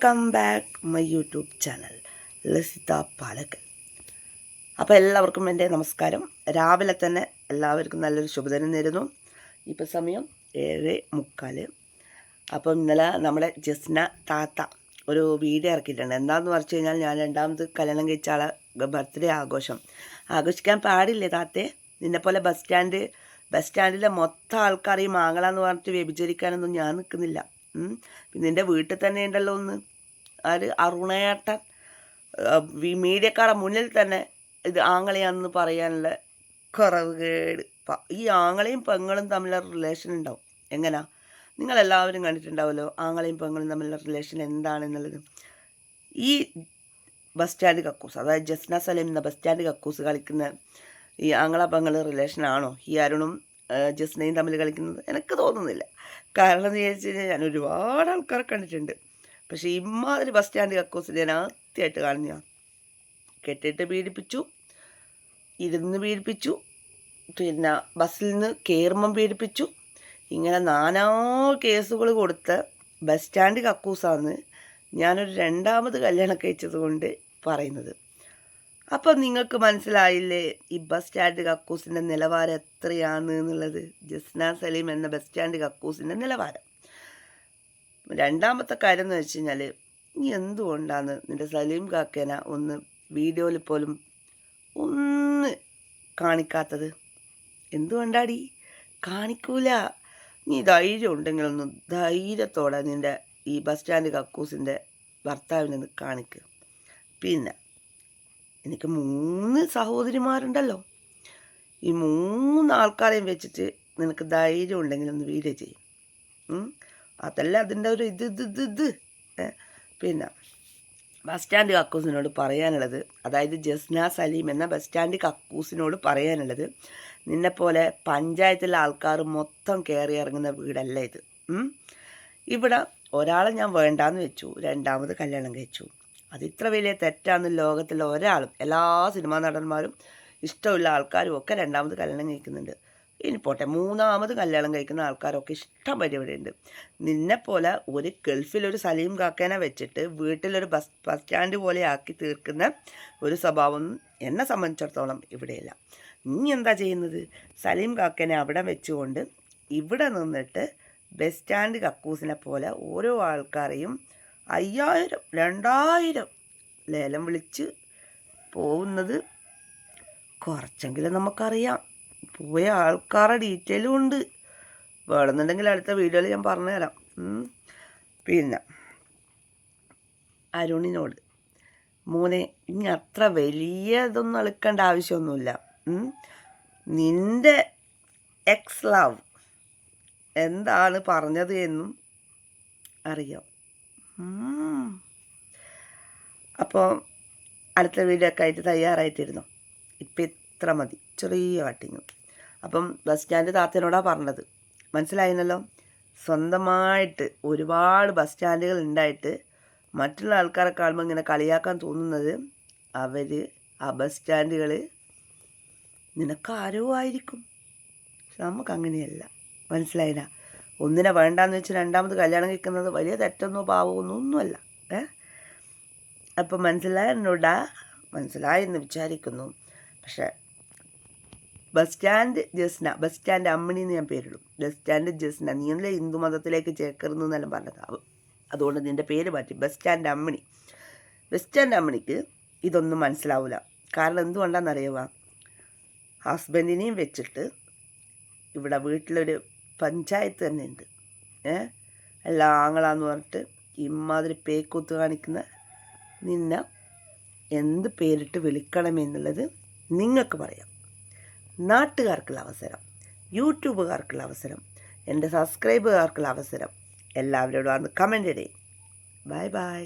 Welcome back my YouTube channel Lasitha Palakkal. അപ്പോൾ എല്ലാവർക്കും എൻ്റെ നമസ്കാരം. രാവിലെ തന്നെ എല്ലാവർക്കും നല്ലൊരു ശുഭദിനം നേരുന്നു. ഇപ്പോൾ സമയം 7:45. അപ്പം ഇന്നലെ നമ്മുടെ ജസ്ന താത്ത ഒരു വീഡിയോ ഇറക്കിയിട്ടുണ്ട്. എന്താണെന്ന് പറഞ്ഞു കഴിഞ്ഞാൽ, ഞാൻ രണ്ടാമത് കല്യാണം കഴിച്ച ആളെ ബർത്ത്ഡേ ആഘോഷിക്കാൻ പാടില്ലേ താത്തേ? നിന്നെപ്പോലെ ബസ് സ്റ്റാൻഡിലെ മൊത്തം ആൾക്കാർ ഈ മാങ്ങളാന്ന് പറഞ്ഞിട്ട് വ്യഭിചരിക്കാനൊന്നും ഞാൻ നിൽക്കുന്നില്ല. നിൻ്റെ വീട്ടിൽ തന്നെ ഉണ്ടല്ലോ ഒന്ന് ആര് അരുണേട്ടൻ മീഡിയക്കാരുടെ മുന്നിൽ തന്നെ ഇത് ആങ്ങളെയാണെന്ന് പറയാനുള്ള കുറവ് കേട്. ഈ ആങ്ങളെയും പെങ്ങളും തമ്മിലുള്ള റിലേഷൻ ഉണ്ടാവും. എങ്ങനെയാ? നിങ്ങളെല്ലാവരും കണ്ടിട്ടുണ്ടാവുമല്ലോ ആങ്ങളെയും പെങ്ങളും തമ്മിലുള്ള റിലേഷൻ എന്താണെന്നുള്ളത്. ഈ ബസ് സ്റ്റാൻഡ് കക്കൂസ്, അതായത് ജസ്ന സലീം എന്ന ബസ് സ്റ്റാൻഡ് കക്കൂസ് കളിക്കുന്ന ഈ ആങ്ങള പെങ്ങൾ റിലേഷനാണോ ഈ അരുണും ജസ്നയും തമ്മിൽ കളിക്കുന്നത്? എനിക്ക് തോന്നുന്നില്ല. കാരണം എന്ന് ചോദിച്ചു കഴിഞ്ഞാൽ, ഞാൻ ഒരുപാട് ആൾക്കാരെ കണ്ടിട്ടുണ്ട്. പക്ഷേ ഇമാതിരി ബസ് സ്റ്റാൻഡ് കക്കൂസിൽ ഞാൻ ആദ്യമായിട്ട് കാണുന്ന. കെട്ടിട്ട് പീഡിപ്പിച്ചു, ഇരുന്ന് പീഡിപ്പിച്ചു, പിന്നെ ബസ്സിൽ നിന്ന് കയറുമ്പം പീഡിപ്പിച്ചു. ഇങ്ങനെ നാനാ കേസുകൾ കൊടുത്ത ബസ് സ്റ്റാൻഡ് കക്കൂസാണ് ഞാനൊരു രണ്ടാമത് കല്യാണം കഴിച്ചത് കൊണ്ട് പറയുന്നത്. അപ്പം നിങ്ങൾക്ക് മനസ്സിലായില്ലേ ഈ ബസ് സ്റ്റാൻഡ് കക്കൂസിൻ്റെ നിലവാരം എത്രയാണ് എന്നുള്ളത്? ജസ്ന സലീം എന്ന ബസ് സ്റ്റാൻഡ് കക്കൂസിൻ്റെ നിലവാരം. രണ്ടാമത്തെ കാര്യം എന്ന് വെച്ച് കഴിഞ്ഞാൽ, നീ എന്തുകൊണ്ടാണ് നിൻ്റെ സലീം കാക്കേന ഒന്ന് വീഡിയോയിൽ പോലും ഒന്ന് കാണിക്കാത്തത്? എന്തുകൊണ്ടാടി കാണിക്കൂല? നീ ധൈര്യം ഉണ്ടെങ്കിലൊന്ന് ധൈര്യത്തോടെ നിൻ്റെ ഈ ബസ് സ്റ്റാൻഡ് കക്കൂസിൻ്റെ ഭർത്താവിനൊന്ന് കാണിക്ക്. പിന്നെ എനിക്ക് 3 സഹോദരിമാരുണ്ടല്ലോ. ഈ 3 ആൾക്കാരെയും വെച്ചിട്ട് നിനക്ക് ധൈര്യം ഉണ്ടെങ്കിൽ ഒന്ന് വീഡിയോ ചെയ്യും. അതല്ല അതിൻ്റെ ഒരു ഇത്. പിന്നെ ബസ് സ്റ്റാൻഡ് കക്കൂസിനോട് പറയാനുള്ളത്, അതായത് ജസ്ന സലീം എന്ന ബസ് സ്റ്റാൻഡ് കക്കൂസിനോട് പറയാനുള്ളത്, നിന്നെപ്പോലെ പഞ്ചായത്തിലെ ആൾക്കാർ മൊത്തം കയറി ഇറങ്ങുന്ന വീടല്ല ഇത്. ഇവിടെ ഒരാളെ ഞാൻ വേണ്ടാന്ന് വെച്ചു, രണ്ടാമത് കല്യാണം കഴിച്ചു. അത് ഇത്ര വലിയ തെറ്റാന്ന് ലോകത്തിലെ ഒരാളും, എല്ലാ സിനിമാ നടന്മാരും ഇഷ്ടമുള്ള ആൾക്കാരും ഒക്കെ രണ്ടാമത് കല്യാണം കഴിക്കുന്നുണ്ട്. ഇനി പോട്ടെ, മൂന്നാമത് കല്യാണം കഴിക്കുന്ന ആൾക്കാരൊക്കെ ഇഷ്ടം പരിപാടിയുണ്ട്. നിന്നെപ്പോലെ ഒരു ഗൾഫിലൊരു സലീം കാക്കേനെ വെച്ചിട്ട് വീട്ടിലൊരു ബസ് സ്റ്റാൻഡ് പോലെ ആക്കി തീർക്കുന്ന ഒരു സ്വഭാവം എന്നെ സംബന്ധിച്ചിടത്തോളം ഇവിടെയില്ല. നീ എന്താ ചെയ്യുന്നത്? സലീം കാക്കേനെ അവിടെ വെച്ചുകൊണ്ട് ഇവിടെ നിന്നിട്ട് ബസ് സ്റ്റാൻഡ് കക്കൂസിനെ പോലെ ഓരോ ആൾക്കാരെയും 5000 2000 ലേലം വിളിച്ച് പോകുന്നത് കുറച്ചെങ്കിലും നമുക്കറിയാം. പോയ ആൾക്കാരുടെ ഡീറ്റെയിലും ഉണ്ട്. വേണമെന്നുണ്ടെങ്കിൽ അടുത്ത വീഡിയോയിൽ ഞാൻ പറഞ്ഞുതരാം. പിന്നെ അരുണിനോട്, മോനെ, ഇനി അത്ര വലിയ ഇതൊന്നും അളിക്കേണ്ട ആവശ്യമൊന്നുമില്ല. നിൻ്റെ എക്സ് ലവ് എന്താണ് പറഞ്ഞത് എന്നും അറിയാം. അപ്പോൾ അടുത്ത വീഡിയോ ഒക്കെ ആയിട്ട് തയ്യാറായിട്ടിരുന്നു. ഇപ്പം ഇത്ര മതി, ചെറിയ കട്ടിങ്. അപ്പം ബസ് സ്റ്റാൻഡ് താത്തനോടാണ് പറഞ്ഞത്, മനസ്സിലായിരുന്നല്ലോ. സ്വന്തമായിട്ട് ഒരുപാട് ബസ് സ്റ്റാൻഡുകൾ ഉണ്ടായിട്ട് മറ്റുള്ള ആൾക്കാരെ കാണുമ്പോൾ ഇങ്ങനെ കളിയാക്കാൻ തോന്നുന്നത് അവർ ആ ബസ് സ്റ്റാൻഡുകൾ നിനക്കാരോ ആയിരിക്കും. പക്ഷെ നമുക്കങ്ങനെയല്ല, മനസ്സിലായില്ല. ഒന്നിനെ വേണ്ടാന്ന് വെച്ച് രണ്ടാമത് കല്യാണം കഴിക്കുന്നത് വലിയ തെറ്റൊന്നോ പാവമൊന്നും ഒന്നുമല്ല. അപ്പം മനസ്സിലായിരുന്നോടാ? മനസ്സിലായെന്ന് വിചാരിക്കുന്നു. പക്ഷേ bus stand Jasna, bus stand Ammini എന്ന് ഞാൻ പേരിടും. ബസ് സ്റ്റാൻഡ് ജസ്ന, നീ അല്ലേ ഹിന്ദു മതത്തിലേക്ക് ചേർക്കരുന്നു എന്നെല്ലാം പറഞ്ഞത്. അതുകൊണ്ട് നിൻ്റെ പേര് മാറ്റി bus stand Ammini. Bus stand അമ്മിണിക്ക് ഇതൊന്നും മനസ്സിലാവില്ല. കാരണം എന്തുകൊണ്ടാണെന്നറിയുക? ഹസ്ബൻഡിനെയും വെച്ചിട്ട് ഇവിടെ വീട്ടിലൊരു പഞ്ചായത്ത് തന്നെ ഉണ്ട്. എല്ലാ ആങ്ങളാന്ന് പറഞ്ഞിട്ട് ഇമാതിരി പേക്കൂത്ത് കാണിക്കുന്ന നിന്നെ എന്ത് പേരിട്ട് വിളിക്കണമെന്നുള്ളത് നിങ്ങൾക്ക് പറയാം. നാട്ടുകാർക്കുള്ള അവസരം, യൂട്യൂബുകാർക്കുള്ള അവസരം, എൻ്റെ സബ്സ്ക്രൈബുകാർക്കുള്ള അവസരം, എല്ലാവരോടും അന്ന് കമൻ്റ് ഇടേ. Bye by.